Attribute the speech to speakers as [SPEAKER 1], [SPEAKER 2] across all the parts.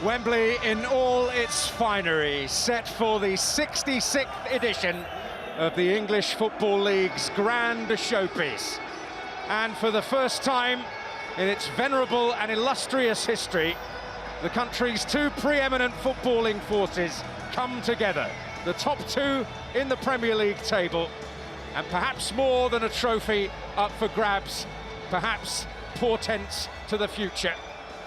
[SPEAKER 1] Wembley in all its finery, set for the 66th edition of the English Football League's grand showpiece. And for the first time in its venerable and illustrious history, the country's two preeminent footballing forces come together. The top two in the Premier League table, and perhaps more than a trophy up for grabs, perhaps portents to the future,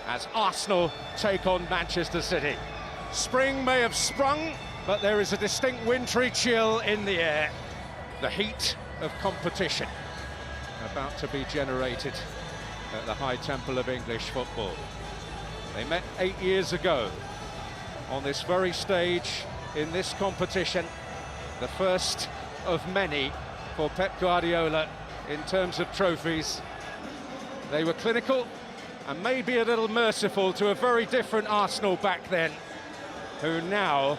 [SPEAKER 1] as Arsenal take on Manchester City. Spring may have sprung, but there is a distinct wintry chill in the air. The heat of competition about to be generated at the high temple of English football. They met 8 years ago on this very stage in this competition, the first of many for Pep Guardiola in terms of trophies. They were clinical and maybe a little merciful to a very different Arsenal back then, who now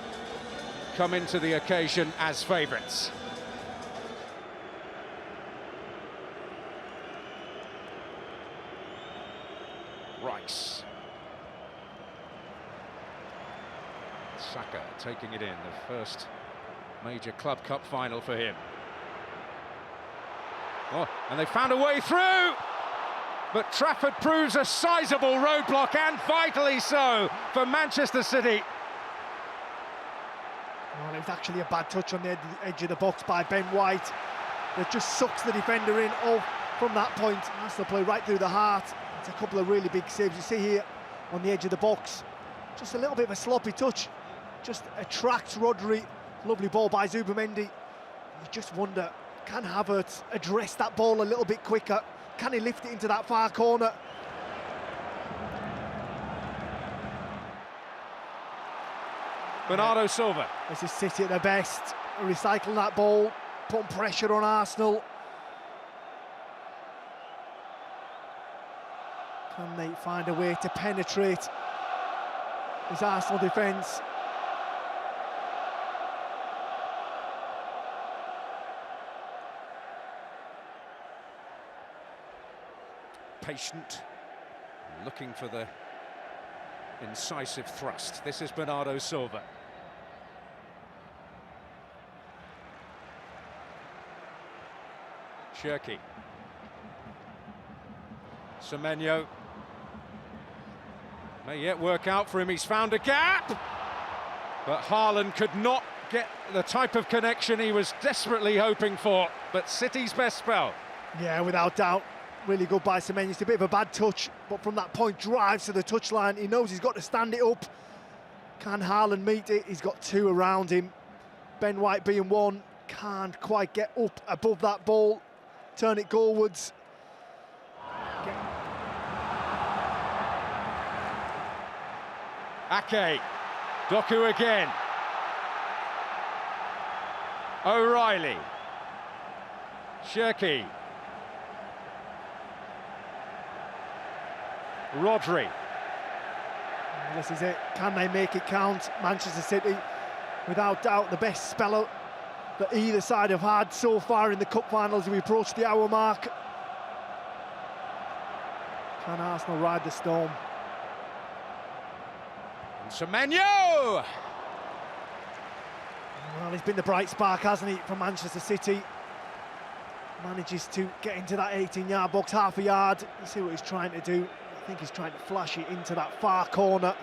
[SPEAKER 1] come into the occasion as favourites. Rice. Saka taking it in, the first major Club Cup final for him. Oh, and they found a way through! But Trafford proves a sizable roadblock, and vitally so, for Manchester City.
[SPEAKER 2] Well, it was actually a bad touch on the edge of the box by Ben White. That just sucks the defender in. Oh, from that point, Arsenal play right through the heart. It's a couple of really big saves. You see here on the edge of the box, just a little bit of a sloppy touch. Just attracts Rodri. Lovely ball by Zubamendi. You just wonder, can Havertz address that ball a little bit quicker? Can he lift it into that far corner?
[SPEAKER 1] Bernardo Silva.
[SPEAKER 2] This is City at their best, recycling that ball, putting pressure on Arsenal. Can they find a way to penetrate this Arsenal defence?
[SPEAKER 1] Patient, looking for the incisive thrust. This is Bernardo Silva. Cherki. Semenyo. May yet work out for him, he's found a gap! But Haaland could not get the type of connection he was desperately hoping for, but City's best spell.
[SPEAKER 2] Yeah, without doubt. Really good by Semenyo. It's a bit of a bad touch, but from that point drives to the touchline. He knows he's got to stand it up. Can Haaland meet it? He's got two around him. Ben White being one, can't quite get up above that ball. Turn it goalwards.
[SPEAKER 1] Ake, Doku again. O'Reilly. Cherki. Rodri.
[SPEAKER 2] This is it. Can they make it count? Manchester City, without doubt, the best spell that either side have had so far in the cup finals as we approach the hour mark. Can Arsenal ride the storm?
[SPEAKER 1] And Semenyo!
[SPEAKER 2] Well, he's been the bright spark, hasn't he, for Manchester City. Manages to get into that 18-yard box, half a yard. You see what he's trying to do. I think he's trying to flash it into that far corner.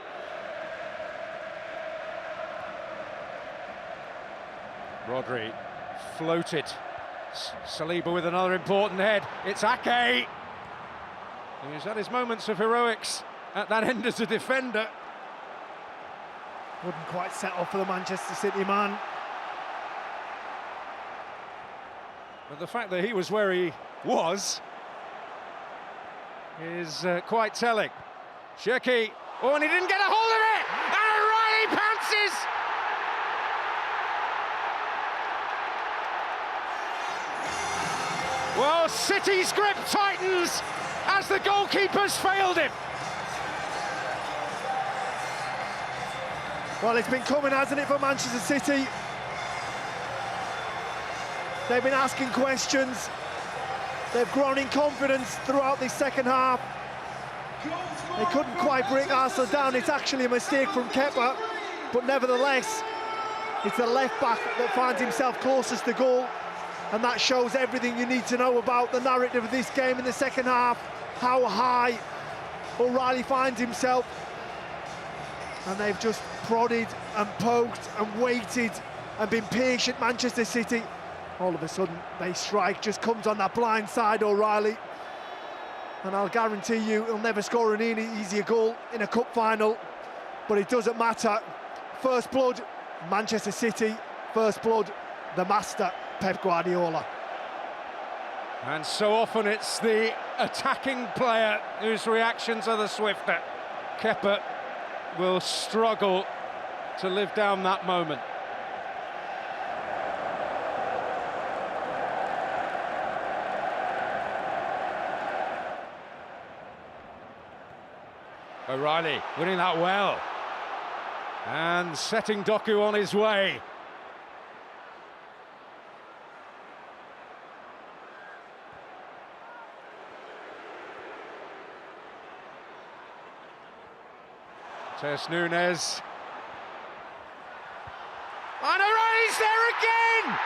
[SPEAKER 1] Rodri floated. Saliba with another important head. It's Ake. He's had his moments of heroics at that end as a defender.
[SPEAKER 2] Wouldn't quite settle for the Manchester City man.
[SPEAKER 1] But the fact that he was where he was is quite telling. Cherki, oh, and he didn't get a hold of it! And O'Reilly pounces! Well, City's grip tightens as the goalkeeper's failed him.
[SPEAKER 2] Well, it's been coming, hasn't it, for Manchester City? They've been asking questions. They've grown in confidence throughout this second half. They couldn't quite break Arsenal down. It's actually a mistake from Kepa, but nevertheless, it's the left-back that finds himself closest to goal, and that shows everything you need to know about the narrative of this game in the second half, how high O'Reilly finds himself. And they've just prodded and poked and waited and been patient, Manchester City. All of a sudden, they strike, just comes on that blind side, O'Reilly. And I'll guarantee you he'll never score an easier goal in a cup final, but it doesn't matter. First blood, Manchester City. First blood, the master, Pep Guardiola.
[SPEAKER 1] And so often it's the attacking player whose reactions are the swifter. Kepa will struggle to live down that moment. O'Reilly winning that well and setting Doku on his way. Tess Nunes. And O'Reilly's there again!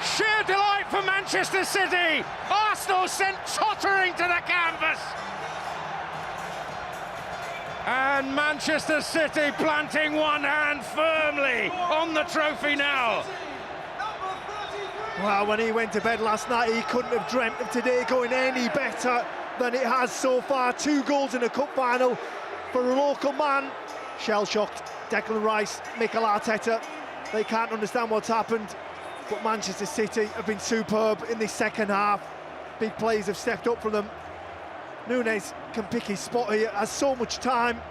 [SPEAKER 1] Sheer delight for Manchester City. Arsenal sent tottering to the canvas. And Manchester City planting one hand firmly on the trophy now.
[SPEAKER 2] Well, when he went to bed last night, he couldn't have dreamt of today going any better than it has so far. 2 goals in a cup final for a local man. Shell-shocked, Declan Rice, Mikel Arteta. They can't understand what's happened. But Manchester City have been superb in this second half. Big players have stepped up from them. Nunes can pick his spot here, has so much time.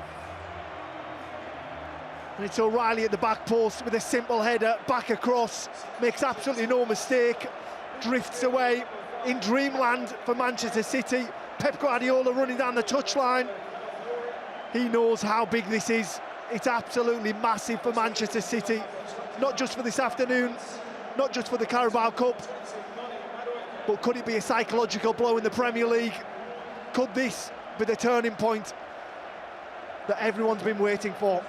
[SPEAKER 2] And it's O'Reilly at the back post with a simple header, back across, makes absolutely no mistake, drifts away in dreamland for Manchester City. Pep Guardiola running down the touchline. He knows how big this is. It's absolutely massive for Manchester City, not just for this afternoon, not just for the Carabao Cup, but could it be a psychological blow in the Premier League? Could this be the turning point that everyone's been waiting for?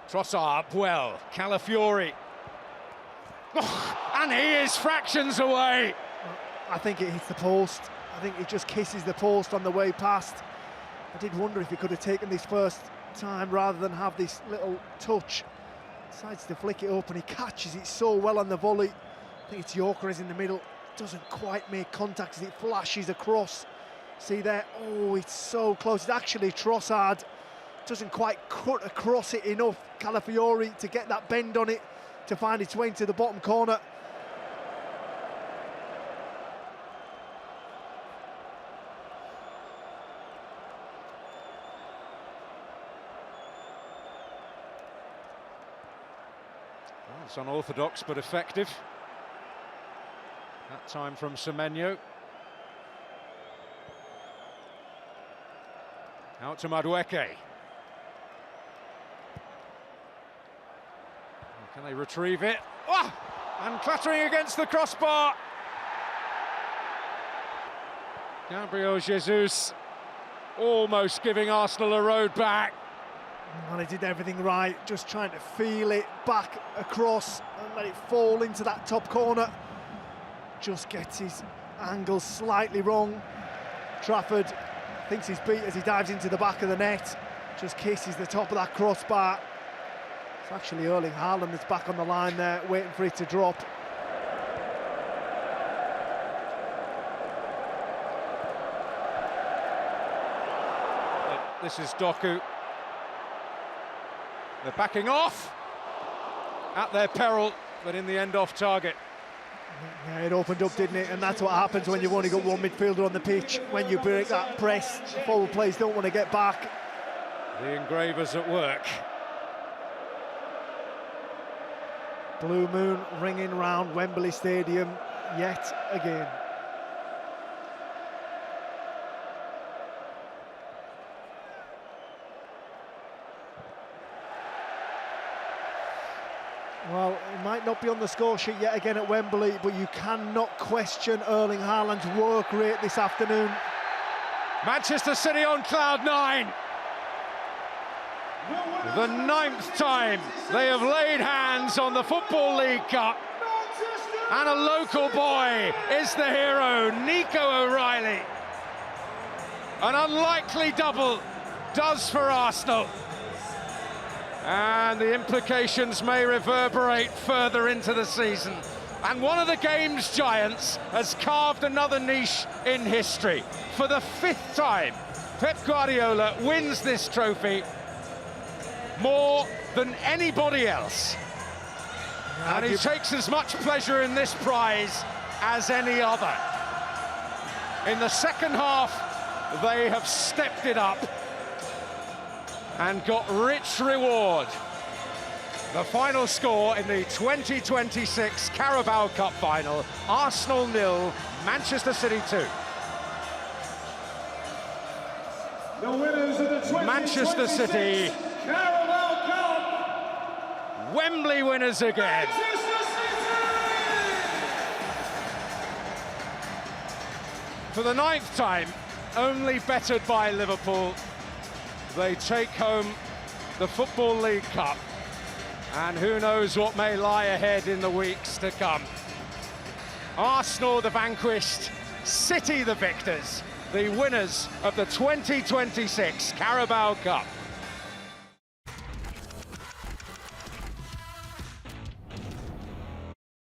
[SPEAKER 1] Trossard up well, Calafiori. Oh, and he is fractions away.
[SPEAKER 2] I think it hits the post. I think it just kisses the post on the way past. I did wonder if he could have taken this first time rather than have this little touch. Decides to flick it up and he catches it so well on the volley. I think it's Gyökeres in the middle. Doesn't quite make contact as it flashes across. See there? Oh, it's so close. It's actually Trossard. Doesn't quite cut across it enough. Calafiori to get that bend on it to find its way into the bottom corner.
[SPEAKER 1] Well, it's unorthodox but effective. That time from Semenyo. Out to Madueke. Can they retrieve it? Oh! And clattering against the crossbar. Gabriel Jesus almost giving Arsenal a road back.
[SPEAKER 2] And he did everything right, just trying to feel it back across and let it fall into that top corner. Just gets his angle slightly wrong. Trafford thinks he's beat as he dives into the back of the net. Just kisses the top of that crossbar. It's actually Erling Haaland that's back on the line there, waiting for it to drop.
[SPEAKER 1] This is Doku. They're backing off at their peril, but in the end off target.
[SPEAKER 2] Yeah, it opened up, didn't it? And that's what happens when you've only got one midfielder on the pitch. When you break that press, the forward players don't want to get back.
[SPEAKER 1] The engravers at work.
[SPEAKER 2] Blue moon ringing round Wembley Stadium yet again. Well, it might not be on the score sheet yet again at Wembley, but you cannot question Erling Haaland's work rate this afternoon.
[SPEAKER 1] Manchester City on cloud nine. The 9th time they have laid hands on the Football League Cup. And a local boy is the hero, Nico O'Reilly. An unlikely double does for Arsenal. And the implications may reverberate further into the season. And one of the game's giants has carved another niche in history. For the 5th time, Pep Guardiola wins this trophy more than anybody else. And he takes as much pleasure in this prize as any other. In the second half, they have stepped it up and got rich reward. The final score in the 2026 Carabao Cup final, Arsenal 0, Manchester City 2.
[SPEAKER 3] The winners of the 2026
[SPEAKER 1] Manchester City,
[SPEAKER 3] Carabao Cup.
[SPEAKER 1] Wembley winners again. For the 9th time, only bettered by Liverpool, they take home the Football League Cup. And who knows what may lie ahead in the weeks to come. Arsenal the vanquished, City the victors, the winners of the 2026 Carabao Cup.